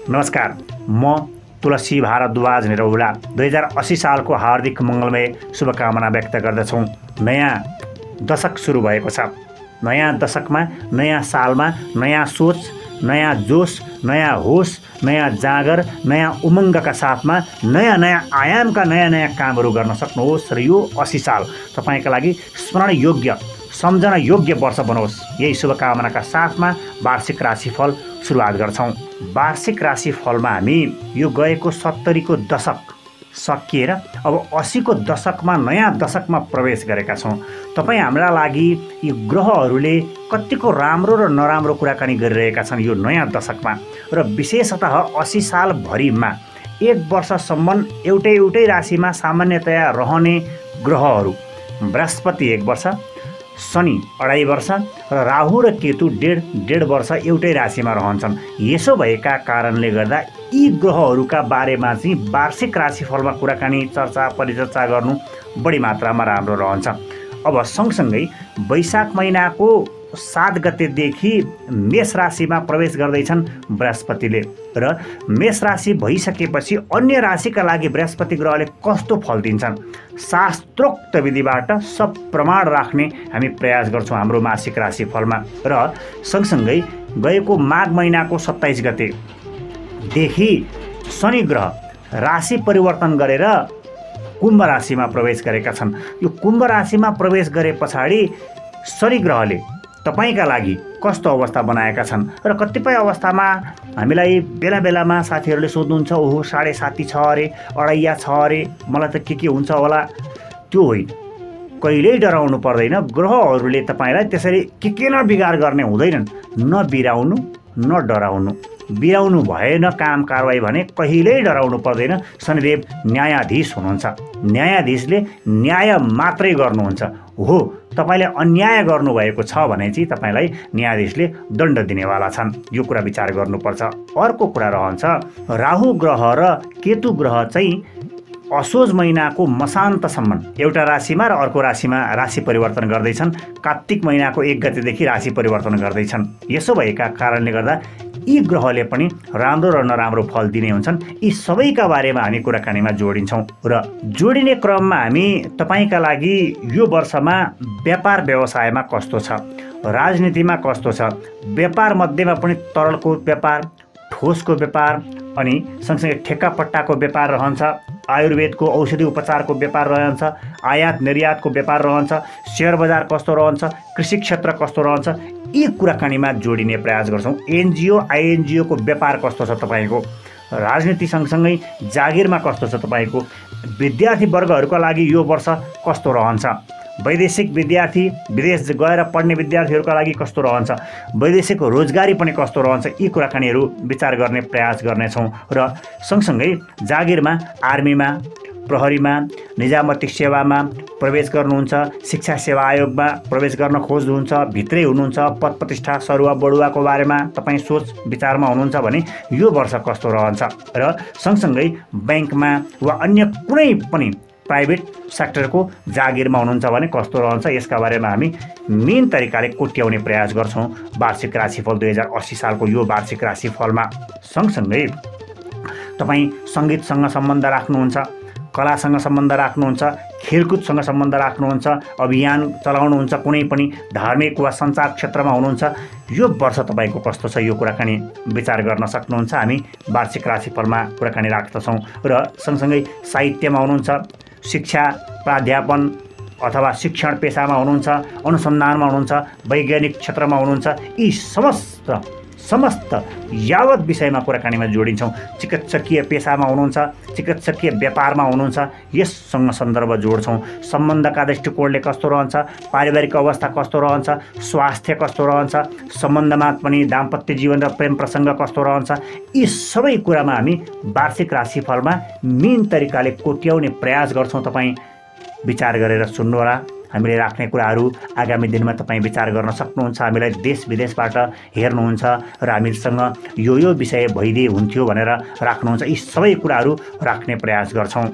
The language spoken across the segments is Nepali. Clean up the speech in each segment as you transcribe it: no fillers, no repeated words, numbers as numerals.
नमस्कार, म तुलसी भारद्वाज निरौला 2080 सालको हार्दिक मङ्गलमय शुभकामना व्यक्त गर्दछौँ। नयाँ दशक सुरु भएको छ। नयाँ दशकमा, नयाँ सालमा नयाँ सोच, नयाँ जोस, नयाँ होस, नयाँ जाँगर, नयाँ उमङ्गका साथमा नयाँ आयामका नयाँ कामहरू गर्न सक्नुहोस् र यो 80 साल तपाईँका लागि स्मरण योग्य, सम्झना योग्य वर्ष बनोस्। यही शुभकामनाका साथमा वार्षिक राशिफल सुरुवात गर्छौँ। वार्षिक राशिफलमा हामी यो गएको 70 को दशक सकिएर अब 80 को दशकमा नयाँ दशकमा प्रवेश गरेका छौँ। तपाईँ हाम्रा लागि यी ग्रहहरूले कतिको राम्रो र नराम्रो कुराकानी गरिरहेका छन् यो नयाँ दशकमा। र विशेषतः 80 सालभरिमा एक वर्षसम्म एउटै राशिमा सामान्यतया रहने ग्रहहरू बृहस्पति 1 वर्ष, शनि 2.5 वर्ष र राहु र केतु डेढ वर्ष एउटै राशिमा रहन्छन्। यसो भएका कारणले गर्दा यी ग्रहहरूका बारेमा चाहिँ वार्षिक राशिफलमा कुराकानी, चर्चा, परिचर्चा गर्नु बढी मात्रामा राम्रो रहन्छ। अब सँगसँगै वैशाख महिनाको 7 गतेदेखि मेष राशिमा प्रवेश गर्दैछन् बृहस्पतिले र मेष राशि भइसकेपछि अन्य राशिका लागि बृहस्पति ग्रहले कस्तो फल दिन्छन् शास्त्रोक्त विधिबाट सब प्रमाण राख्ने हामी प्रयास गर्छौँ हाम्रो मासिक राशिफलमा। र सँगसँगै गएको माघ महिनाको 27 गतेदेखि शनि ग्रह राशि परिवर्तन गरेर कुम्भ राशिमा प्रवेश गरेका छन्। यो कुम्भ राशिमा प्रवेश गरे पछाडि शनि ग्रहले तपाईका लागि कस्तो अवस्था बनाएका छन् र कतिपय अवस्थामा हामीलाई बेलामा साथीहरूले सोध्नुहुन्छ, ओहो 7.5 छ अरे, 2.5 छ अरे, मलाई त के हुन्छ होला। त्यो होइन, कहिल्यै डराउनु पर्दैन। ग्रहहरूले तपाईँलाई त्यसरी के न बिगार गर्ने हुँदैनन्। न बिराउनु न डराउनु। बिराउनु भएन काम कारवाही भने कहिल्यै डराउनु पर्दैन। शनिदेव न्यायाधीश हुनुहुन्छ। न्यायाधीशले न्याय मात्रै गर्नुहुन्छ। हो, तपाईँले अन्याय गर्नुभएको छ भने चाहिँ तपाईँलाई न्यायाधीशले दण्ड दिनेवाला छन्। यो कुरा विचार गर्नुपर्छ। अर्को कुरा रहन्छ, राहु ग्रह र केतु ग्रह चाहिँ असोज महिनाको मसान्तसम्म एउटा राशिमा र अर्को राशिमा राशि परिवर्तन गर्दैछन्। कार्तिक महिनाको 1 गतेदेखि राशि परिवर्तन गर्दैछन्। यसो भएका कारणले गर्दा यी ग्रहले पनि राम्रो र नराम्रो फल दिने हुन्छन्। यी सबैका बारेमा हामी कुराकानीमा जोडिन्छौँ र जोडिने क्रममा हामी तपाईँका लागि यो वर्षमा व्यापार व्यवसायमा कस्तो छ, राजनीतिमा कस्तो छ, व्यापार मध्येमा पनि तरलको व्यापार, ठोसको व्यापार अनि सँगसँगै ठेक्कापट्टाको व्यापार रहन्छ, आयुर्वेदको औषधि उपचारको व्यापार रहन्छ, आयात निर्यातको व्यापार रहन्छ, शेयर बजार कस्तो रहन्छ, कृषि क्षेत्र कस्तो रहन्छ, यी कुराकानीमा जोडिने प्रयास गर्छौँ। एनजिओ आइएनजिओको व्यापार कस्तो छ तपाईँको, राजनीति सँगसँगै जागिरमा कस्तो छ तपाईँको, विद्यार्थी वर्गहरूका लागि यो वर्ष कस्तो रहन्छ, वैदेशिक विद्यार्थी विदेश गएर पढ्ने विद्यार्थीहरूका लागि कस्तो रहन्छ, वैदेशिक रोजगारी पनि कस्तो रहन्छ, यी कुराकानीहरू विचार गर्ने प्रयास गर्नेछौँ। र सँगसँगै जागिरमा, आर्मीमा, प्रहरीमा, निजामती सेवामा प्रवेश गर्नुहुन्छ, शिक्षा सेवा आयोगमा प्रवेश गर्न खोज्नुहुन्छ, भित्रै हुनुहुन्छ, पद प्रतिष्ठा सरुवा बढुवाको बारेमा तपाईँ सोच विचारमा हुनुहुन्छ भने यो वर्ष कस्तो रहन्छ। र सँगसँगै ब्याङ्कमा वा अन्य कुनै पनि प्राइभेट सेक्टरको जागिरमा हुनुहुन्छ भने कस्तो रहन्छ, यसका बारेमा हामी मेन तरिकाले कोट्याउने प्रयास गर्छौँ वार्षिक राशिफल 2080 सालको यो वार्षिक राशिफलमा। सँगसँगै तपाईँ सङ्गीतसँग सम्बन्ध राख्नुहुन्छ, कलासँग सम्बन्ध राख्नुहुन्छ, खेलकुदसँग सम्बन्ध राख्नुहुन्छ, अभियान चलाउनुहुन्छ, कुनै पनि धार्मिक वा सञ्चार क्षेत्रमा हुनुहुन्छ, यो वर्ष तपाईँको कस्तो छ यो कुराकानी विचार गर्न सक्नुहुन्छ। हामी वार्षिक राशिफलमा कुराकानी राख्दछौँ। र सँगसँगै साहित्यमा हुनुहुन्छ, शिक्षा प्राध्यापन अथवा शिक्षण पेसामा हुनुहुन्छ, अनुसन्धानमा हुनुहुन्छ, वैज्ञानिक क्षेत्रमा हुनुहुन्छ, यी समस्त यावत विषयमा कुराकानीमा जोडिन्छौँ। चिकित्सकीय पेसामा हुनुहुन्छ, चिकित्सकीय व्यापारमा हुनुहुन्छ, यससँग सन्दर्भ जोड्छौँ। सम्बन्धका दृष्टिकोणले कस्तो रहन्छ, पारिवारिक अवस्था कस्तो रहन्छ, स्वास्थ्य कस्तो रहन्छ, सम्बन्धमा पनि दाम्पत्य जीवन र प्रेम प्रसङ्ग कस्तो रहन्छ, यी सबै कुरामा हामी वार्षिक राशिफलमा मेन तरिकाले कोट्याउने प्रयास गर्छौँ। तपाईँ विचार गरेर सुन्नुहोला। हामीले राख्ने कुराहरू आगामी दिनमा तपाईँ विचार गर्न सक्नुहुन्छ। हामीलाई देश विदेशबाट हेर्नुहुन्छ र हामीसँग यो विषय भइदिए हुन्थ्यो भनेर राख्नुहुन्छ। यी सबै कुराहरू राख्ने प्रयास गर्छौँ।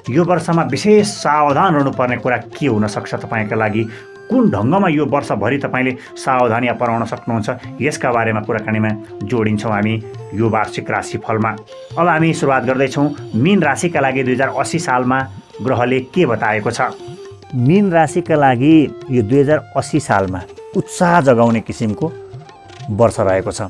यो वर्षमा विशेष सावधान रहनुपर्ने कुरा के हुनसक्छ तपाईँका लागि, कुन ढङ्गमा यो वर्षभरि तपाईँले सावधानी अपनाउन सक्नुहुन्छ यसका बारेमा कुराकानीमा जोडिन्छौँ हामी यो वार्षिक राशिफलमा। अब हामी सुरुवात गर्दैछौँ मीन राशिका लागि 2080 सालमा ग्रहले के बताएको छ। मीन राशिका लागि यो 2080 सालमा उत्साह जगाउने किसिमको वर्ष रहेको छ।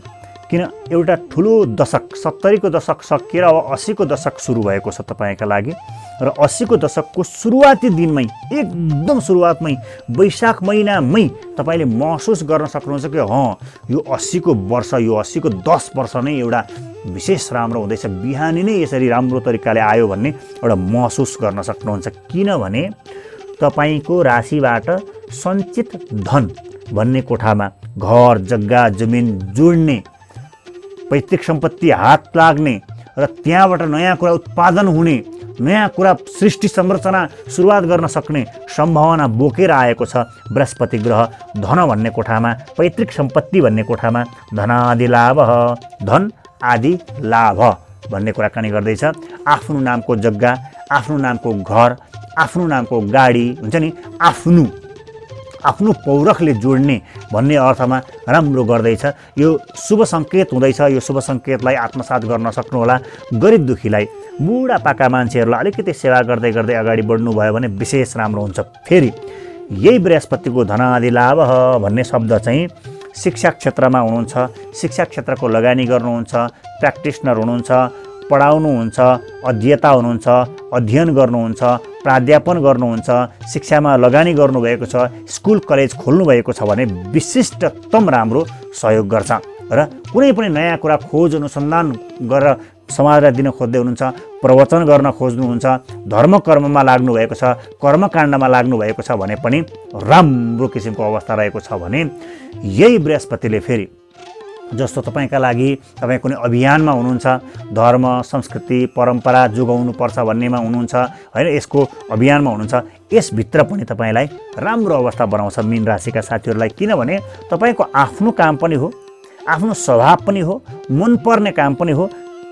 किन एउटा ठुलो दशक 70 को दशक सकिएर अब 80 को दशक सुरु भएको छ तपाईँका लागि र 80 को दशकको सुरुवाती दिनमै एकदम सुरुवातमै वैशाख महिनामै तपाईँले महसुस गर्न सक्नुहुन्छ कि यो 80 को वर्ष यो 80 को 10 वर्ष नै एउटा विशेष राम्रो हुँदैछ, बिहानी नै यसरी राम्रो तरिकाले आयो भन्ने एउटा महसुस गर्न सक्नुहुन्छ। किनभने तपाईँको राशिबाट सञ्चित धन भन्ने कोठामा घर जग्गा जमिन जोड्ने, पैतृक सम्पत्ति हात लाग्ने र त्यहाँबाट नयाँ कुरा उत्पादन हुने, नयाँ कुरा सृष्टि संरचना सुरुवात गर्न सक्ने सम्भावना बोकेर आएको छ। बृहस्पति ग्रह धन भन्ने कोठामा, पैतृक सम्पत्ति भन्ने कोठामा धनादि लाभ, धन आदि लाभ भन्ने कुराकानी गर्दैछ। आफ्नो नामको जग्गा, आफ्नो नामको घर, आफ्नो नामको गाडी हुन्छ नि, आफ्नो पौरखले जोड्ने भन्ने अर्थमा राम्रो गर्दैछ। यो शुभ सङ्केत हुँदैछ। यो शुभ सङ्केतलाई आत्मसात गर्न सक्नुहोला। गरिब दुखीलाई, बुढापाका मान्छेहरूलाई अलिकति सेवा गर्दै गर्दै अगाडि बढ्नुभयो भने विशेष राम्रो हुन्छ। फेरि यही बृहस्पतिको धनादि लाभ भन्ने शब्द चाहिँ शिक्षा क्षेत्रमा हुनुहुन्छ, शिक्षा क्षेत्रको लगानी गर्नुहुन्छ, प्र्याक्टिसनर हुनुहुन्छ, पढाउनुहुन्छ, अध्येता हुनुहुन्छ, अध्ययन गर्नुहुन्छ, प्राध्यापन गर्नुहुन्छ, शिक्षामा लगानी गर्नुभएको छ, स्कुल कलेज खोल्नुभएको छ भने विशिष्टतम राम्रो सहयोग गर्छ। र कुनै पनि नयाँ कुरा खोज अनुसन्धान गरेर समाजलाई दिन खोज्दै हुनुहुन्छ, प्रवचन गर्न खोज्नुहुन्छ, धर्म कर्ममा लाग्नुभएको छ, कर्मकाण्डमा लाग्नुभएको छ भने पनि राम्रो किसिमको अवस्था रहेको छ भने यही बृहस्पतिले फेरि जस्तो तपाईँका लागि तपाईँ कुनै अभियानमा हुनुहुन्छ, धर्म संस्कृति परम्परा जोगाउनुपर्छ भन्नेमा हुनुहुन्छ होइन, यसको अभियानमा हुनुहुन्छ, यसभित्र पनि तपाईँलाई राम्रो अवस्था बनाउँछ मीन राशिका साथीहरूलाई। किनभने तपाईँको आफ्नो काम पनि हो, आफ्नो स्वभाव पनि हो, मनपर्ने काम पनि हो,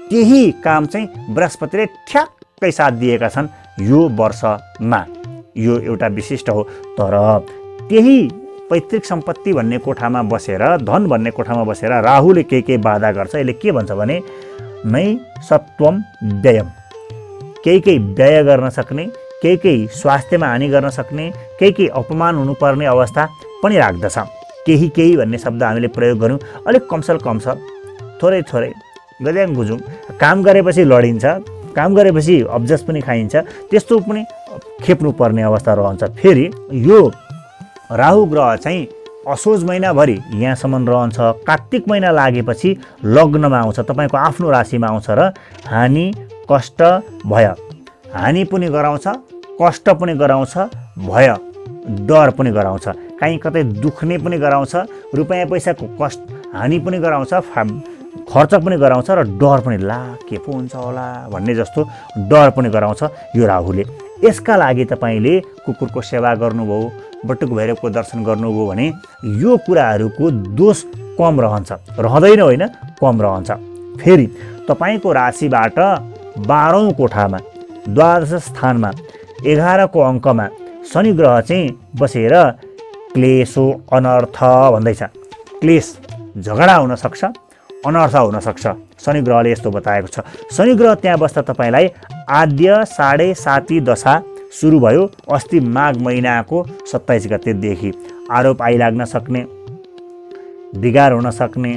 त्यही काम चाहिँ बृहस्पतिले ठ्याक्कै साथ दिएका छन् यो वर्षमा। यो एउटा विशिष्ट हो। तर त्यही पैतृक सम्पत्ति भन्ने कोठामा बसेर, धन भन्ने कोठामा बसेर राहुले के बाधा गर्छ। यसले के भन्छ भने नै सत्वम व्ययम, केही व्यय गर्न सक्ने, केही स्वास्थ्यमा हानि गर्न सक्ने, केही अपमान हुनुपर्ने अवस्था पनि राख्दछ। केही भन्ने शब्द हामीले प्रयोग गऱ्यौँ अलिक कमसल कम छ, थोरै गज्याङ गुजुङ। काम गरेपछि लडिन्छ, काम गरेपछि अब्जस पनि खाइन्छ, त्यस्तो पनि खेप्नुपर्ने अवस्था रहन्छ। फेरि यो राहु ग्रह चाहिँ असोज महिनाभरि यहाँसम्म रहन्छ। कार्तिक महिना लागेपछि लग्नमा आउँछ, तपाईँको आफ्नो राशिमा आउँछ र हानि कष्ट भय, हानि पनि गराउँछ, कष्ट पनि गराउँछ, भय डर पनि गराउँछ, कहीँ कतै दुख्ने पनि गराउँछ, रुपियाँ पैसाको कष्ट हानि पनि गराउँछ, खर्च पनि गराउँछ र डर पनि के पो हुन्छ होला भन्ने जस्तो डर पनि गराउँछ यो राहुले। यसका लागि तपाईँले कुकुरको सेवा गर्नुभयो, बटुक भैरवको दर्शन गर्नुभयो भने यो कुराहरूको दोष कम रहन्छ, रहँदैन होइन, कम रहन्छ। फेरि तपाईँको राशिबाट 12औं कोठामा, द्वादश स्थानमा, 11 को अङ्कमा शनि ग्रह चाहिँ बसेर क्लेशो अनर्थ भन्दैछ। क्लेश झगडा हुन सक्छ, अनर्थ हुन सक्छ। शनि ग्रहले यस्तो बताएको छ। शनि ग्रह त्यहाँ बस्दा तपाईँलाई आद्य साढे साती दशा सुरु भयो अस्ति माघ महिनाको 27 गतेदेखि। आरोप आइलाग्न सक्ने, बिगार हुन सक्ने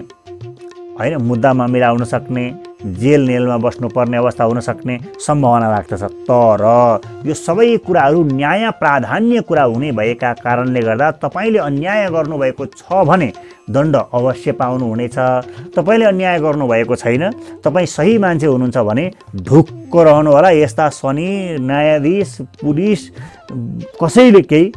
होइन, मुद्दा मामिला हुन सक्ने, जेल नेलमा बस्नुपर्ने अवस्था हुन सक्ने सम्भावना राख्दछ। तर यो सबै कुराहरू न्याय प्राधान्य कुरा हुने भएका कारणले गर्दा तपाईँले अन्याय गर्नुभएको छ भने दण्ड अवश्य पाउनुहुनेछ। तपाईँले अन्याय गर्नुभएको छैन, तपाईँ सही मान्छे हुनुहुन्छ भने ढुक्क रहनु होला। यस्ता शनि, न्यायाधीश, पुलिस कसैले केही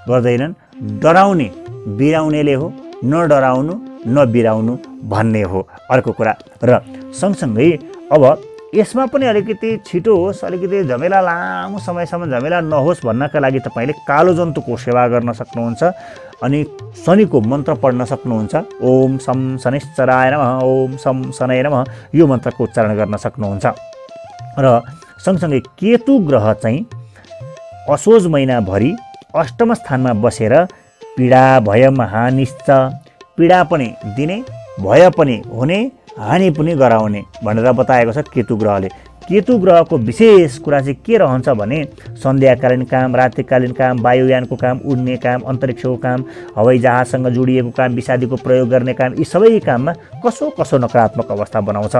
गर्दैनन्। डराउने बिराउनेले हो, न डराउनु न बिराउनु भन्ने हो अर्को कुरा। र सँगसँगै अब यसमा पनि अलिकति छिटो होस्, अलिकति झमेला लामो समयसम्म झमेला नहोस् भन्नका लागि तपाईँले कालो जन्तुको सेवा गर्न सक्नुहुन्छ अनि शनिको मन्त्र पढ्न सक्नुहुन्छ। ओम सम शनिश्चराय नमः, ओम सम शनय नमः, यो मन्त्रको उच्चारण गर्न सक्नुहुन्छ। र सँगसँगै केतु ग्रह चाहिँ असोज महिनाभरि अष्टम स्थानमा बसेर पीडा भयम हानिश्च, पीडा पनि दिने, भय पनि हुने, हानि पनि गराउने भनेर बताएको छ केतु ग्रहले। केतु ग्रहको विशेष कुरा चाहिँ के रहन्छ भने सन्ध्याकालीन काम, रात्रिकालीन काम, वायुयानको काम, उड्ने काम, अन्तरिक्षको काम, हवाई जहाजसँग जोडिएको काम, विषादीको प्रयोग गर्ने काम, यी सबै काममा कसो कसो नकारात्मक अवस्था बनाउँछ।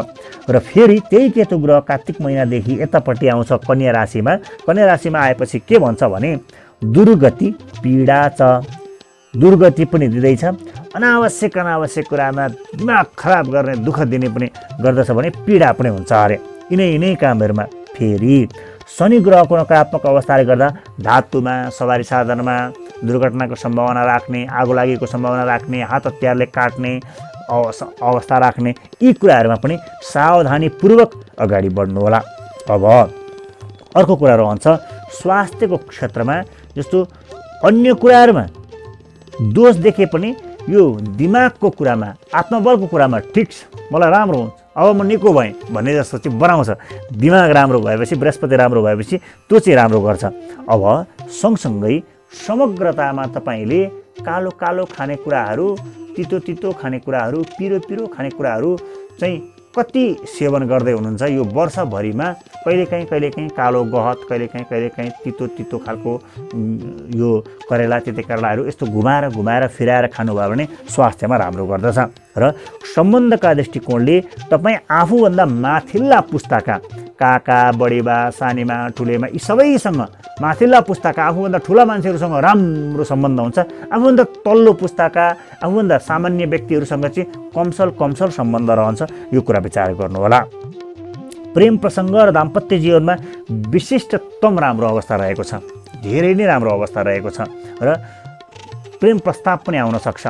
र फेरि त्यही केतु ग्रह कार्तिक महिनादेखि यतापट्टि आउँछ कन्या राशिमा। कन्या राशिमा आएपछि के भन्छ भने दुर्गति पीडा च, दुर्गति पनि दिँदैछ, अनावश्यक कुरामा दिमाग खराब गर्ने, दुःख दिने पनि गर्दछ भने पीडा पनि हुन्छ अरे। यिनै कामहरूमा फेरि शनि ग्रहको नकारात्मक अवस्थाले गर्दा धातुमा, सवारी साधनमा दुर्घटनाको सम्भावना राख्ने, आगो लागेको सम्भावना राख्ने, हात हतियारले काट्ने अवस्था राख्ने, यी कुराहरूमा पनि सावधानीपूर्वक अगाडि बढ्नु होला। अब अर्को कुरा रहन्छ स्वास्थ्यको क्षेत्रमा, जस्तो अन्य कुराहरूमा दोष देखे पनि यो दिमागको कुरामा, आत्मबलको कुरामा ठिक छ, मलाई राम्रो हुन्छ, अब म निको भएँ भन्ने जस्तो चाहिँ बनाउँछ। दिमाग राम्रो भएपछि, बृहस्पति राम्रो भएपछि त्यो चाहिँ राम्रो गर्छ। अब सँगसँगै समग्रतामा तपाईँले कालो कालो खानेकुराहरू, तितो तितो खानेकुराहरू, पिरो पिरो खानेकुराहरू चाहिँ कति सेवन गर्दै हुनुहुन्छ यो वर्षभरिमा? कहिलेकाहीँ कालो गहत, कहिलेकाहीँ तितो तितो खालको यो करेला, तिते करेलाहरू यस्तो घुमाएर फिराएर खानुभयो भने स्वास्थ्यमा राम्रो गर्दछ। र सम्बन्धका दृष्टिकोणले तपाईँ आफूभन्दा माथिल्ला पुस्ताका काका, बडेबा, सानीमा, ठुलेमा यी सबैसँग, माथिल्ला पुस्ताका आफूभन्दा ठुला मान्छेहरूसँग राम्रो सम्बन्ध हुन्छ। आफूभन्दा तल्लो पुस्ताका, आफूभन्दा सामान्य व्यक्तिहरूसँग चाहिँ कमसल सम्बन्ध रहन्छ। यो कुरा विचार गर्नु होला। प्रेम प्रसङ्ग र दाम्पत्य जीवनमा विशिष्टतम राम्रो अवस्था रहेको छ, धेरै नै राम्रो अवस्था रहेको छ। र प्रेम प्रस्ताव पनि आउन सक्छ,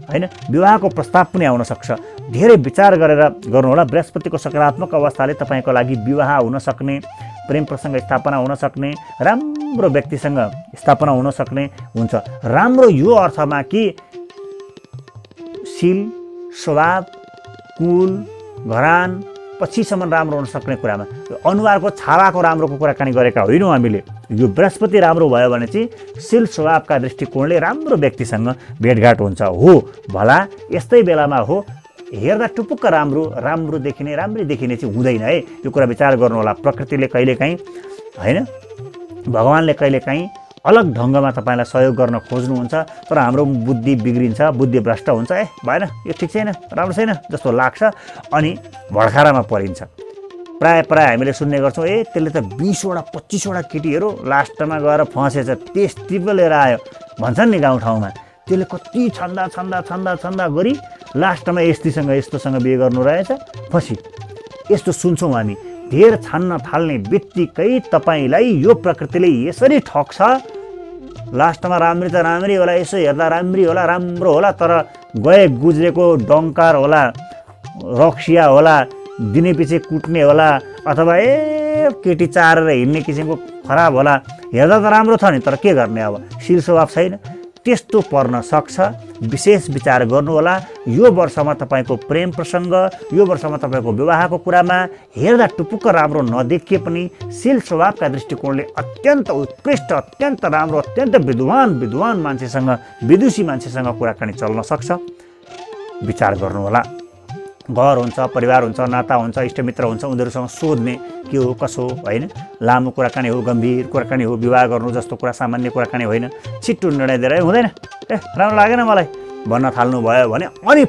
हैन, विवाहको प्रस्ताव पनि आउन सक्छ। धेरै विचार गरेर गर्नुहोला। बृहस्पतिको सकारात्मक अवस्थाले तपाईँको लागि विवाह हुन सक्ने, प्रेम प्रसङ्ग स्थापना हुन सक्ने, राम्रो व्यक्तिसँग स्थापना हुन सक्ने हुन्छ। राम्रो यो अर्थमा कि शील, स्वभाव, कुल, घरान पछिसम्म राम्रो हुन सक्ने कुरामा, अनुहारको छालाको राम्रोको कुराकानी गरेका होइनौँ हामीले। यो बृहस्पति राम्रो भयो भने चाहिँ शील स्वभावका दृष्टिकोणले राम्रो व्यक्तिसँग भेटघाट हुन्छ। हो भला यस्तै बेलामा हो हेर्दा टुपुक्क राम्रो देखिने, राम्री देखिने चाहिँ हुँदैन है। यो कुरा विचार गर्नु होला। प्रकृतिले कहिलेकाहीँ, हैन, भगवानले कहिलेकाहीँ अलग ढङ्गमा तपाईँलाई सहयोग गर्न खोज्नुहुन्छ, तर हाम्रो बुद्धि बिग्रिन्छ, बुद्धि भ्रष्ट हुन्छ। भएन, यो ठिक छैन, राम्रो छैन जस्तो लाग्छ, अनि भड्खारामा परिन्छ। प्राय हामीले सुन्ने गर्छौँ, त्यसले त 20वटा 25वटा केटीहरू लास्टमा गएर फसेछ, त्यस्तै पो लिएर आयो भन्छन् नि गाउँठाउँमा। त्यसले कति छन्दा गरी लास्टमा यस्तोसँग बिहे गर्नु रहेछ, फसी। यस्तो सुन्छौँ हामी। धेर छान्न थाल्ने बित्तिकै तपाईँलाई यो प्रकृतिले यसरी ठग्छ। लास्टमा राम्री त राम्री होला, यसो हेर्दा राम्री होला, राम्रो होला, तर गए गुज्रेको डङ्कार होला, रक्सिया होला, दिने पछि कुट्ने होला, अथवा केटी चारेर हिँड्ने किसिमको खराब होला। हेर्दा त राम्रो छ नि, तर के गर्ने, अब शील स्वभाव छैन, त्यस्तो पर्न सक्छ। विशेष विचार गर्नु होला। यो वर्षमा तपाईँको प्रेम प्रसङ्ग, यो वर्षमा तपाईँको विवाहको कुरामा हेर्दा टुपुक्क राम्रो नदेखिए पनि शील स्वभावका दृष्टिकोणले अत्यन्त उत्कृष्ट, अत्यन्त राम्रो, अत्यन्त विद्वान मान्छेसँग, विदुषी मान्छेसँग कुराकानी चल्न सक्छ। विचार गर्नु होला। घर हुन्छ, परिवार हुन्छ, नाता हुन्छ, इष्टमित्र हुन्छ, उनीहरूसँग सोध्ने के हो कसो, होइन, लामो कुराकानी हो, गम्भीर कुराकानी हो। विवाह गर्नु जस्तो कुरा सामान्य कुराकानी होइन। छिट्टो निर्णय दिएर हुँदैन, राम्रो लागेन मलाई भन्न थाल्नुभयो भने अनि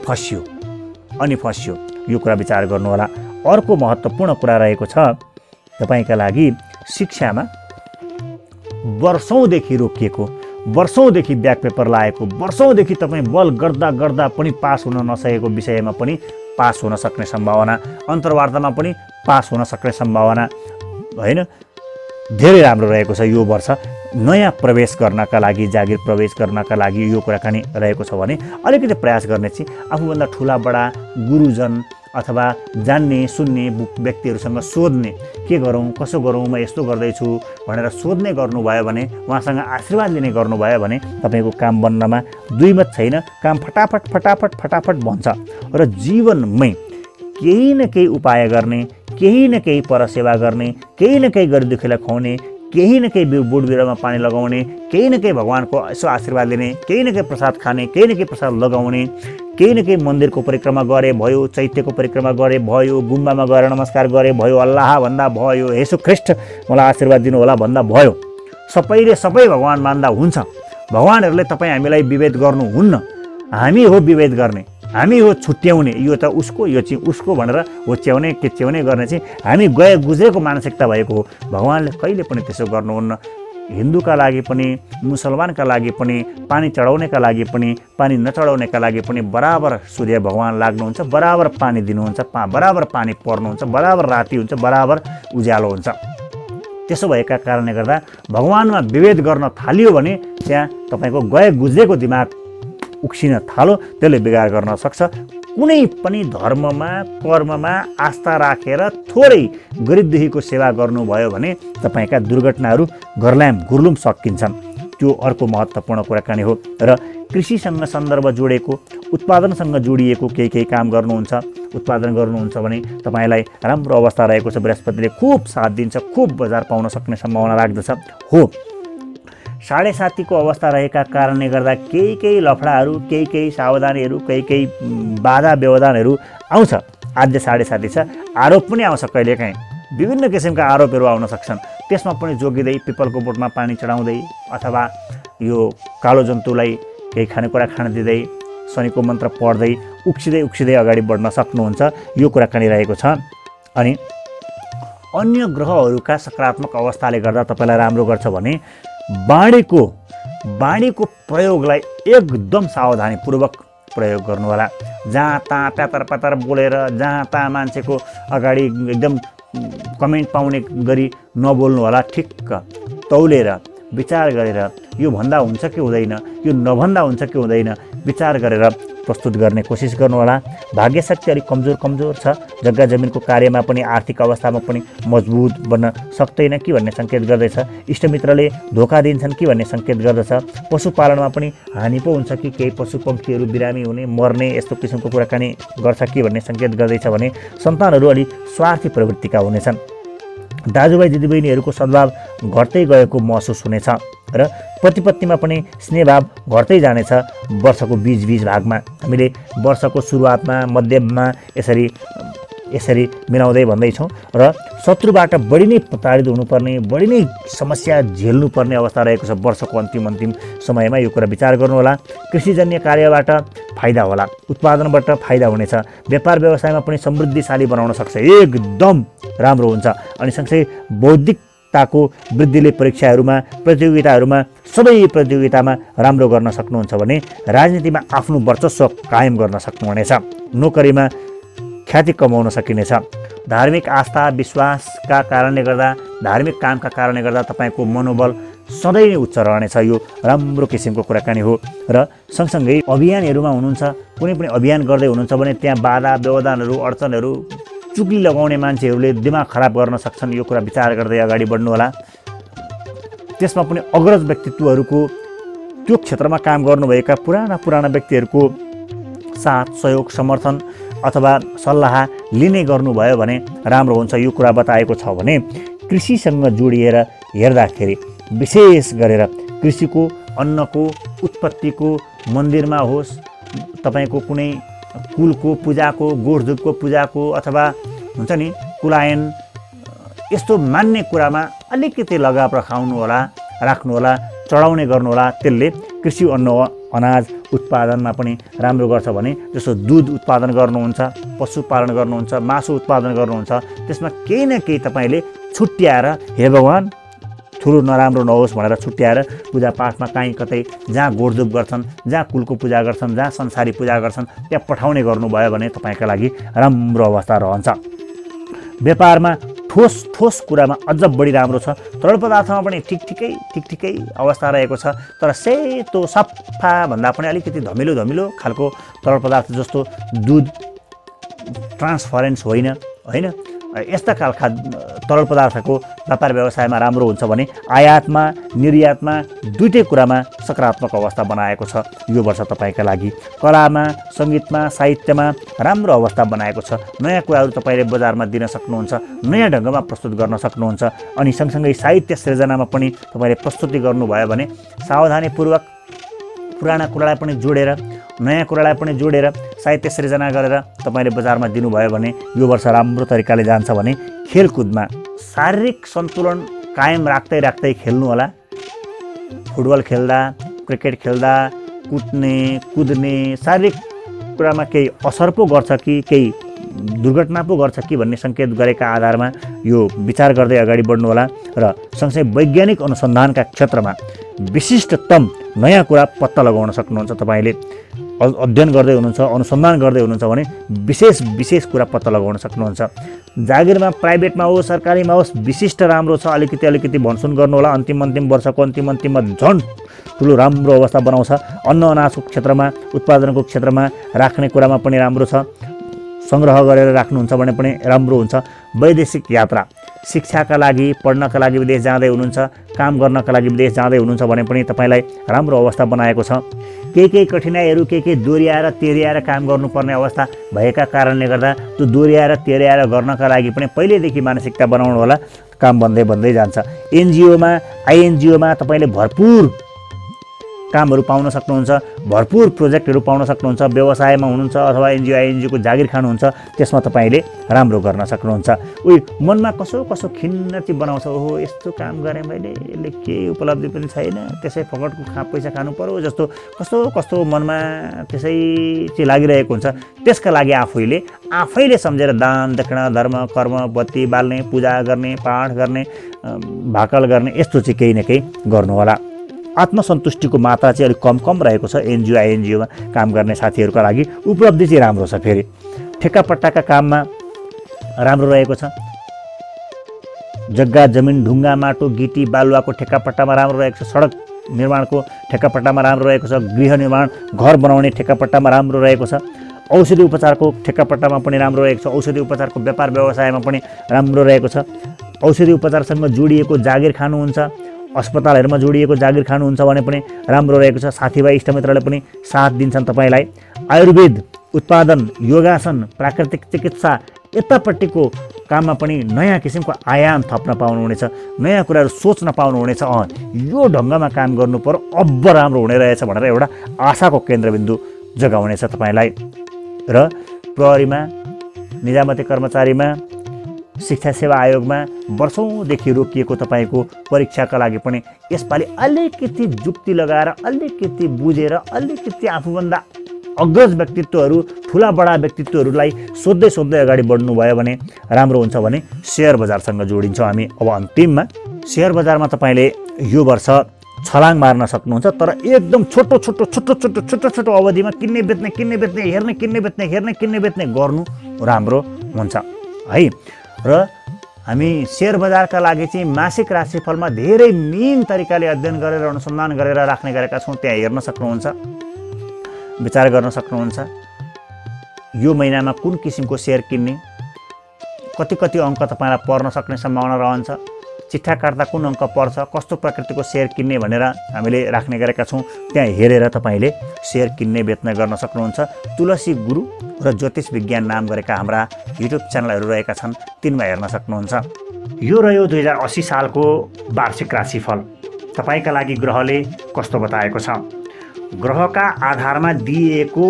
फस्यो। यो कुरा विचार गर्नु होला। अर्को महत्त्वपूर्ण कुरा रहेको छ तपाईँका लागि शिक्षामा वर्षौँदेखि रोकिएको, वर्षौँदेखि ब्याक पेपर लागेको, वर्षौँदेखि तपाईँ बल गर्दा पनि पास हुन नसकेको विषयमा पनि पास हुन सक्ने सम्भावना, अन्तर्वार्तामा पनि पास हुन सक्ने सम्भावना, होइन, धेरै राम्रो रहेको छ। यो वर्ष नयाँ प्रवेश गर्नका लागि, जागिर प्रवेश गर्नका लागि यो कुराकानी रहेको छ भने अलिकति प्रयास गर्ने चाहिँ आफूभन्दा ठुला बडा गुरुजन अथवा जान्ने सुन्ने व्यक्तिहरूसँग सोध्ने, के गरौँ कसो गरौँ, म यस्तो गर्दैछु भनेर सोध्ने गर्नुभयो भने, उहाँसँग आशीर्वाद लिने गर्नुभयो भने तपाईँको काम बन्नमा दुई मत छैन। काम फटाफट बन्छ। र जीवनमै केही न केही उपाय गर्ने, केही न केही परसेवा गर्ने, केही न केही गरिदुखीलाई खुवाउने, केही न केही बोट बिरुवामा पानी लगाउने, केही न केही भगवानको यसो आशीर्वाद लिने, केही न केही प्रसाद खाने, केही न केही प्रसाद लगाउने, केही न केही मन्दिरको परिक्रमा गरे भयो, चैत्यको परिक्रमा गरे भयो, गुम्बामा गएर नमस्कार गरे भयो, अल्लाह भन्दा भयो, येशू ख्रिस्ट मलाई आशीर्वाद दिनु होला भन्दा भयो। सबैले सबै भगवान मान्दा हुन्छ। भगवानहरूले तपाईँ हामीलाई विभेद गर्नुहुन्न। हामी हो विभेद गर्ने, हामी हो छुट्याउने, यो त उसको यो चाहिँ उसको भनेर होच्याउने केच्याउने गर्ने चाहिँ हामी गए गुज्रेको मानसिकता भएको हो। भगवानले कहिले पनि त्यसो गर्नुहुन्न। हिन्दूका लागि पनि, मुसलमानका लागि पनि, पानी चढाउनेका लागि पनि, पानी नचढाउनेका लागि पनि बराबर सूर्य भगवान लाग्नुहुन्छ, बराबर पानी दिनुहुन्छ, बराबर पानी पर्नुहुन्छ, बराबर राति हुन्छ, बराबर उज्यालो हुन्छ। त्यसो भएका कारणले गर्दा भगवानमा विभेद गर्न थालियो भने त्यहाँ तपाईँको गए गुज्रेको दिमाग उक्सिन थालो, त्यसले बिगार गर्न सक्छ। कुनै पनि धर्ममा कर्ममा आस्था राखेर थोरै गरिब दुखीको सेवा गर्नुभयो भने तपाईँका दुर्घटनाहरू गर्लाम गुर्लुम सकिन्छन्। त्यो अर्को महत्त्वपूर्ण कुराकानी हो। र कृषिसँग सन्दर्भ जोडेको, उत्पादनसँग जोडिएको केही काम गर्नुहुन्छ, उत्पादन गर्नुहुन्छ भने तपाईँलाई राम्रो अवस्था रहेको छ। बृहस्पतिले खुब साथ दिन्छ, खुब बजार पाउन सक्ने सम्भावना राख्दछ। हो, 7.5को अवस्था रहेका कारणले गर्दा केही लफडाहरू, केही सावधानीहरू, केही बाधा व्यवधानहरू आउँछ। आद्य 7.5 छ, आरोप पनि आउँछ कहिलेकाहीँ, विभिन्न किसिमका आरोपहरू आउन सक्छन्। त्यसमा पनि जोगिँदै पिपलको बोटमा पानी चढाउँदै अथवा यो कालो जन्तुलाई केही खानेकुरा खान दिँदै शनिको मन्त्र पढ्दै उक्सिँदै अगाडि बढ्न सक्नुहुन्छ। यो कुराकानी रहेको छ। अनि अन्य ग्रहहरूका सकारात्मक अवस्थाले गर्दा तपाईँलाई राम्रो गर्छ भने बाणीको प्रयोगलाई एकदम सावधानीपूर्वक प्रयोग गर्नु होला। जहाँ तहाँ प्यातर प्यातर बोलेर, जहाँ तहाँ मान्छेको अगाडि एकदम कमेन्ट पाउने गरी नबोल्नु होला। ठिक्क तौलेर विचार गरेर यो भन्दा हुन्छ कि हुँदैन, यो नभन्दा हुन्छ कि हुँदैन, विचार गरेर प्रस्तुत गर्ने कोसिस गर्नु होला। भाग्यशक्ति अलिक कमजोर छ। जग्गा जमिनको कार्यमा पनि, आर्थिक अवस्थामा पनि मजबुत बन्न सक्दैन कि भन्ने सङ्केत गर्दैछ। इष्टमित्रले धोका दिन्छन् कि भन्ने सङ्केत गर्दछ। पशुपालनमा पनि हानि पो हुन्छ कि केही पशुपक्षीहरू बिरामी हुने, मर्ने, यस्तो किसिमको कुराकानी गर्छ कि भन्ने सङ्केत गर्दैछ भने सन्तानहरू अलि स्वार्थी प्रवृत्तिका हुनेछन्। दाजुभाइ दिदीबहिनीहरूको सद्भाव घट्दै गएको महसुस हुनेछ र पतिपत्नीमा पनि स्नेहभाव घट्दै जानेछ। वर्षको बीच भागमा हामीले वर्षको सुरुवातमा, मध्यममा यसरी मिलाउँदै भन्दैछौँ र शत्रुबाट बढी नै प्रताडित हुनुपर्ने, बढी नै समस्या झेल्नुपर्ने अवस्था रहेको छ वर्षको अन्तिम समयमा। यो कुरा विचार गर्नुहोला। कृषिजन्य कार्यबाट फाइदा होला, उत्पादनबाट फाइदा हुनेछ। व्यापार व्यवसायमा पनि समृद्धिशाली बनाउन सक्छ, एकदम राम्रो हुन्छ। अनि सँगसँगै बौद्धिकताको वृद्धिले परीक्षाहरूमा, प्रतियोगिताहरूमा, सबै प्रतियोगितामा राम्रो गर्न सक्नुहुन्छ भने राजनीतिमा आफ्नो वर्चस्व कायम गर्न सक्नुहुनेछ। नोकरीमा ख्याति कमाउन सकिनेछ। धार्मिक आस्था विश्वासका कारणले गर्दा, धार्मिक कामका कारणले गर्दा तपाईँको मनोबल सधैँ नै उच्च रहनेछ। यो राम्रो किसिमको कुराकानी हो। र सँगसँगै अभियानहरूमा हुनुहुन्छ, कुनै पनि अभियान गर्दै हुनुहुन्छ भने त्यहाँ बाधा व्यवधानहरू, अडचनहरू, चुक्ली लगाउने मान्छेहरूले दिमाग खराब गर्न सक्छन्। यो कुरा विचार गर्दै अगाडि बढ्नु होला। त्यसमा पनि अग्रज व्यक्तित्वहरूको, त्यो क्षेत्रमा काम गर्नुभएका पुराना व्यक्तिहरूको साथ, सहयोग, समर्थन अथवा सल्लाह लिने गर्नुभयो भने राम्रो हुन्छ। यो कुरा बताएको छ भने कृषिसँग जोडिएर हेर्दाखेरि विशेष गरेर कृषिको, अन्नको, उत्पत्तिको, मन्दिरमा होस्, तपाईँको कुनै कुलको पूजाको, गोठधुपको पूजाको अथवा हुन्छ नि कुलायन, यस्तो मान्ने कुरामा अलिकति लगाव राख्नु होला, चढाउने गर्नुहोला। त्यसले कृषि अनाज उत्पादनमा पनि राम्रो गर्छ भने जस्तो दुध उत्पादन गर्नुहुन्छ, पशुपालन गर्नुहुन्छ, मासु उत्पादन गर्नुहुन्छ, त्यसमा केही न केही तपाईँले छुट्याएर, हे भगवान ठुलो नराम्रो नहोस् भनेर छुट्याएर पूजापाठमा कहीँ कतै जहाँ गोठधुप गर्छन्, जहाँ कुलको पूजा गर्छन्, जहाँ संसारी पूजा गर्छन्, त्यहाँ पठाउने गर्नुभयो भने तपाईँका लागि राम्रो अवस्था रहन्छ। व्यापारमा ठोस कुरामा अझ बढी राम्रो छ। तरल पदार्थमा पनि ठिकै अवस्था रहेको छ। तर सेतो सफा भन्दा पनि अलिकति धमिलो खालको तरल पदार्थ जस्तो दुध ट्रान्सफरेन्स होइन, यस्ता खालका तरल पदार्थको व्यापार व्यवसायमा राम्रो हुन्छ भने आयातमा निर्यातमा दुईटै कुरामा सकारात्मक अवस्था बनाएको छ यो वर्ष तपाईँका लागि। कलामा सङ्गीतमा साहित्यमा राम्रो अवस्था बनाएको छ। नयाँ कुराहरू तपाईँले बजारमा दिन सक्नुहुन्छ, नयाँ ढङ्गमा प्रस्तुत गर्न सक्नुहुन्छ। अनि सँगसँगै साहित्य सृजनामा पनि तपाईँले प्रस्तुति गर्नुभयो भने सावधानीपूर्वक पुराना कुरालाई पनि जोडेर नयाँ कुरालाई पनि जोडेर साहित्य सृजना गरेर तपाईँले बजारमा दिनुभयो भने यो वर्ष राम्रो तरिकाले जान्छ। भने खेलकुदमा शारीरिक सन्तुलन कायम राख्दै राख्दै खेल्नु होला। फुटबल खेल्दा, क्रिकेट खेल्दा, कुद्ने शारीरिक कुरामा केही असर पो गर्छ कि केही दुर्घटना पो गर्छ कि भन्ने सङ्केत गरेका आधारमा यो विचार गर्दै अगाडि बढ्नु होला। र सँगसँगै वैज्ञानिक अनुसन्धानका क्षेत्रमा विशिष्टतम नयाँ कुरा पत्ता लगाउन सक्नुहुन्छ। तपाईँले अध्ययन गर्दै हुनुहुन्छ, अनुसन्धान गर्दै हुनुहुन्छ भने विशेष कुरा पत्ता लगाउन सक्नुहुन्छ। जागिरमा प्राइभेटमा होस् सरकारीमा होस् विशिष्ट राम्रो छ। अलिकति भनसुन गर्नु होला। अन्तिम वर्षको अन्तिममा झन् ठुलो राम्रो अवस्था बनाउँछ। अन्न अनाजको क्षेत्रमा, उत्पादनको क्षेत्रमा राख्ने कुरामा पनि राम्रो छ। सङ्ग्रह गरेर राख्नुहुन्छ भने पनि राम्रो हुन्छ। वैदेशिक यात्रा, शिक्षाका लागि, पढ्नका लागि विदेश जाँदै हुनुहुन्छ, काम गर्नका लागि विदेश जाँदै हुनुहुन्छ भने पनि तपाईँलाई राम्रो अवस्था बनाएको छ। केही कठिनाइहरू केही दोहोऱ्याएर तेह्रिएर काम गर्नुपर्ने अवस्था भएका कारणले गर्दा त्यो दोहोऱ्याएर तेह्रिएर गर्नका लागि पनि पहिल्यैदेखि मानसिकता बनाउनु होला। काम बन्दै जान्छ। एनजिओमा आइएनजिओमा तपाईँले भरपुर कामहरू पाउन सक्नुहुन्छ, भरपुर प्रोजेक्टहरू पाउन सक्नुहुन्छ। व्यवसायमा हुनुहुन्छ अथवा एनजिओ आइएनजिओको जागिर खानुहुन्छ, त्यसमा तपाईँले राम्रो गर्न सक्नुहुन्छ। मनमा कसो खिन्नती बनाउँछ, ओहो यस्तो काम गरेँ मैले, यसले केही उपलब्धि पनि छैन, त्यसै फगटको पैसा खानु पर्यो जस्तो कस्तो मनमा त्यसै चाहिँ लागिरहेको हुन्छ। त्यसका लागि आफैले सम्झेर दान दक्षिणा धर्म कर्म बत्ती बाल्ने, पूजा गर्ने, पाठ गर्ने, भाकल गर्ने यस्तो चाहिँ केही न केही गर्नु होला। आत्मसन्तुष्टिको मात्रा चाहिँ अलिक कम रहेको छ एनजिओ आइएनजिओमा काम गर्ने साथीहरूका लागि। उपलब्धि चाहिँ राम्रो छ। फेरि ठेक्कापट्टाका काममा राम्रो रहेको छ। जग्गा जमिन ढुङ्गा माटो गिटी बालुवाको ठेक्कापट्टामा राम्रो रहेको छ। सडक निर्माणको ठेक्कापट्टामा राम्रो रहेको छ। गृह निर्माण घर बनाउने ठेक्कापट्टामा राम्रो रहेको छ। औषधि उपचारको ठेक्कापट्टामा पनि राम्रो रहेको छ। औषधि उपचारको व्यापार व्यवसायमा पनि राम्रो रहेको छ। औषधि उपचारसँग जोडिएको जागिर खानुहुन्छ, अस्पतालहरूमा जोडिएको जागिर खानुहुन्छ भने पनि राम्रो रहेको छ। साथीभाइ इष्टमित्रले पनि साथ दिन्छन् तपाईँलाई। आयुर्वेद उत्पादन, योगासन, प्राकृतिक चिकित्सा यतापट्टिको काममा पनि नयाँ किसिमको आयाम थप्न पाउनुहुनेछ, नयाँ कुराहरू सोच्न पाउनुहुनेछ। यो ढङ्गमा काम गर्नु पर्यो, अब राम्रो हुने रहेछ भनेर एउटा आशाको केन्द्रबिन्दु जगाउनेछ तपाईँलाई। र प्रहरीमा, निजामती कर्मचारीमा, शिक्षा सेवा आयोगमा वर्षौँदेखि रोकिएको तपाईँको परीक्षाका लागि पनि यसपालि अलिकति जुक्ति लगाएर, अलिकति बुझेर, अलिकति आफूभन्दा अग्रज व्यक्तित्वहरू, ठुला बडा व्यक्तित्वहरूलाई सोध्दै अगाडि बढ्नुभयो भने राम्रो हुन्छ। भने सेयर बजारसँग जोडिन्छौँ हामी। अब अन्तिममा सेयर बजारमा तपाईँले यो वर्ष छलाङ मार्न सक्नुहुन्छ, तर एकदम छोटो अवधिमा किन्ने बेच्ने गर्नु राम्रो हुन्छ है। र हामी सेयर बजारका लागि चाहिँ मासिक राशिफलमा धेरै मीन तरिकाले अध्ययन गरेर अनुसन्धान गरेर राख्ने गरेका छौँ। त्यहाँ हेर्न सक्नुहुन्छ, विचार गर्न सक्नुहुन्छ। यो महिनामा कुन किसिमको सेयर किन्ने, कति अङ्क तपाईँलाई पर्न सक्ने सम्भावना रहन्छ, चिट्ठा काट्दा कुन अङ्क पर्छ, कस्तो प्रकृतिको सेयर किन्ने भनेर हामीले राख्ने गरेका छौँ। त्यहाँ हेरेर तपाईँले सेयर किन्ने बेच्ने गर्न सक्नुहुन्छ। तुलसी गुरु र ज्योतिष विज्ञान नाम गरेका हाम्रा युट्युब च्यानलहरू रहेका छन्, तिनमा हेर्न सक्नुहुन्छ। यो रह्यो 2080 सालको वार्षिक राशिफल। तपाईँका लागि ग्रहले कस्तो बताएको छ, ग्रहका आधारमा दिएको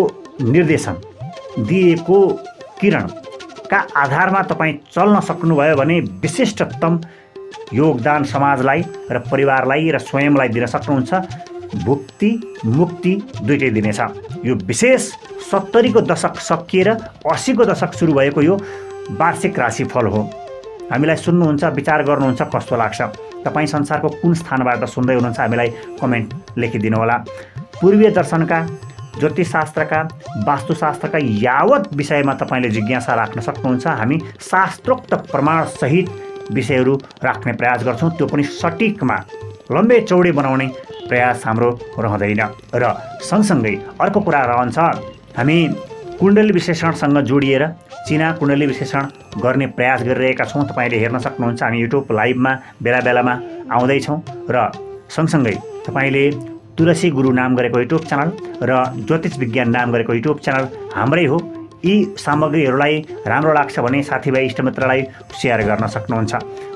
निर्देशन, दिएको किरणका आधारमा तपाईँ चल्न सक्नुभयो भने विशिष्टतम योगदान समाजलाई र परिवारलाई र स्वयंलाई दिन सक्नुहुन्छ। भुक्ति मुक्ति दुइटै दिनेछ। यो विशेष 70 को दशक सकिएर 80 को दशक सुरु भएको यो वार्षिक राशिफल हो। हामीलाई सुन्नुहुन्छ, विचार गर्नुहुन्छ, कस्तो लाग्छ? तपाईँ संसारको कुन स्थानबाट सुन्दै हुनुहुन्छ हामीलाई कमेन्ट लेखिदिनु होला। पूर्वीय दर्शनका, ज्योतिषशास्त्रका, वास्तुशास्त्रका यावत विषयमा तपाईँले जिज्ञासा राख्न सक्नुहुन्छ। हामी शास्त्रोक्त प्रमाणसहित विषयहरू राख्ने प्रयास गर्छौँ, त्यो पनि सटिकमा लम्बे चौडे बनाउने प्रयास हाम्रो रहँदैन। र सँगसँगै अर्को कुरा रहन्छ, हामी कुण्डली विश्लेषणसँग जोडिएर चिना कुण्डली विश्लेषण गर्ने प्रयास गरिरहेका छौँ। तपाईँले हेर्न सक्नुहुन्छ, हामी युट्युब लाइभमा बेला बेलामा आउँदैछौँ र सँगसँगै तपाईँले तुलसी गुरु नाम गरेको युट्युब च्यानल र ज्योतिष विज्ञान नाम गरेको युट्युब च्यानल हाम्रै हो। यी सामग्रीहरूलाई राम्रो लाग्छ भने साथीभाइ इष्टमित्रलाई सेयर गर्न सक्नुहुन्छ।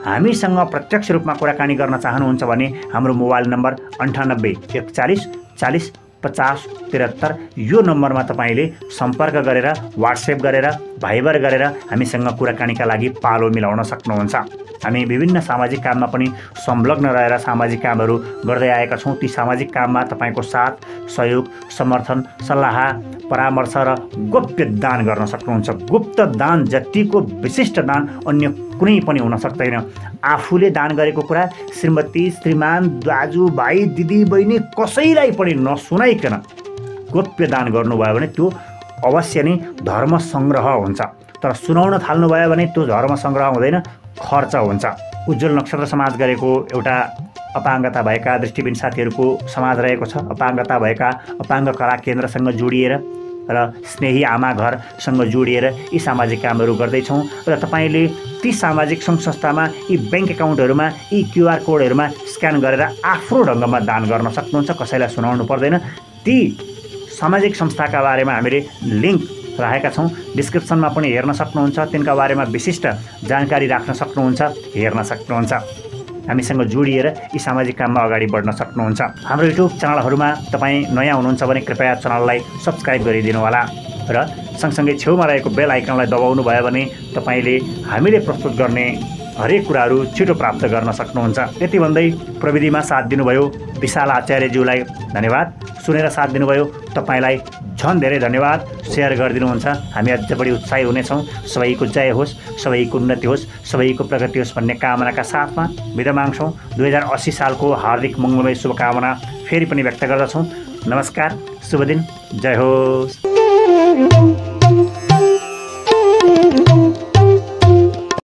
हामीसँग प्रत्यक्ष रूपमा कुराकानी गर्न चाहनुहुन्छ भने हाम्रो मोबाइल नम्बर 98 41 40 50 73 यो नम्बरमा तपाईँले सम्पर्क गरेर व्हाट्सएप गरेर भाइबर गरेर हामीसँग कुराकानीका लागि पालो मिलाउन सक्नुहुन्छ। हामी विभिन्न सामाजिक काममा पनि संलग्न रहेर सामाजिक कामहरू गर्दै आएका छौँ। ती सामाजिक काममा तपाईँको साथ सहयोग समर्थन सल्लाह परामर्श र गोप्य दान गर्न सक्नुहुन्छ। गुप्त दान जतिको विशिष्ट दान अन्य कुनै पनि हुन सक्दैन। आफूले दान गरेको कुरा श्रीमती श्रीमान दाजु भाइ दिदी बहिनी कसैलाई पनि नसुनाइकन गोप्य दान गर्नुभयो भने त्यो अवश्य नै धर्म सङ्ग्रह हुन्छ। तर सुनाउन थाल्नुभयो भने त्यो धर्म सङ्ग्रह हुँदैन, खर्च हुन्छ। उज्जवल नक्षत्र समाज गरेको एउटा अपाङ्गता भएका दृष्टिबिन साथीहरूको समाज रहेको छ। अपाङ्गता भएका अपाङ्ग कला केन्द्रसँग जोडिएर र स्नेही आमा घरसँग जोडिएर यी सामाजिक कामहरू गर्दैछौँ र तपाईँले ती सामाजिक सङ्घ संस्थामा यी ब्याङ्क एकाउन्टहरूमा यी क्युआर कोडहरूमा स्क्यान गरेर आफ्नो ढङ्गमा दान गर्न सक्नुहुन्छ। कसैलाई सुनाउनु पर्दैन। ती सामाजिक संस्थाका बारेमा हामीले लिङ्क राखेका छौँ, डिस्क्रिप्सनमा पनि हेर्न सक्नुहुन्छ। तिनका बारेमा विशिष्ट जानकारी राख्न सक्नुहुन्छ, हेर्न सक्नुहुन्छ। हामीसँग जोडिएर यी सामाजिक काममा अगाडि बढ्न सक्नुहुन्छ। हाम्रो युट्युब च्यानलहरूमा तपाईँ नयाँ हुनुहुन्छ भने कृपया च्यानललाई सब्सक्राइब गरिदिनु होला र सँगसँगै छेउमा रहेको बेल आइकनलाई दबाउनु भयो भने तपाईँले हामीले प्रस्तुत गर्ने हरेक कुराहरू छिटो प्राप्त गर्न सक्नुहुन्छ। यति भन्दै प्रविधिमा साथ दिनुभयो विशाल आचार्यज्यूलाई धन्यवाद। सुनेर साथ दिनुभयो तपाईँलाई झन् धेरै धन्यवाद। सेयर गरिदिनुहुन्छ, हामी अझ बढी उत्साही हुनेछौँ। सबैको जय होस्, सबैको उन्नति होस्, सबैको प्रगति होस् भन्ने कामनाका साथमा बिदा माग्छौँ। 2080 सालको हार्दिक मङ्गलमय शुभकामना फेरि पनि व्यक्त गर्दछौँ। नमस्कार, शुभ दिन, जय होस्।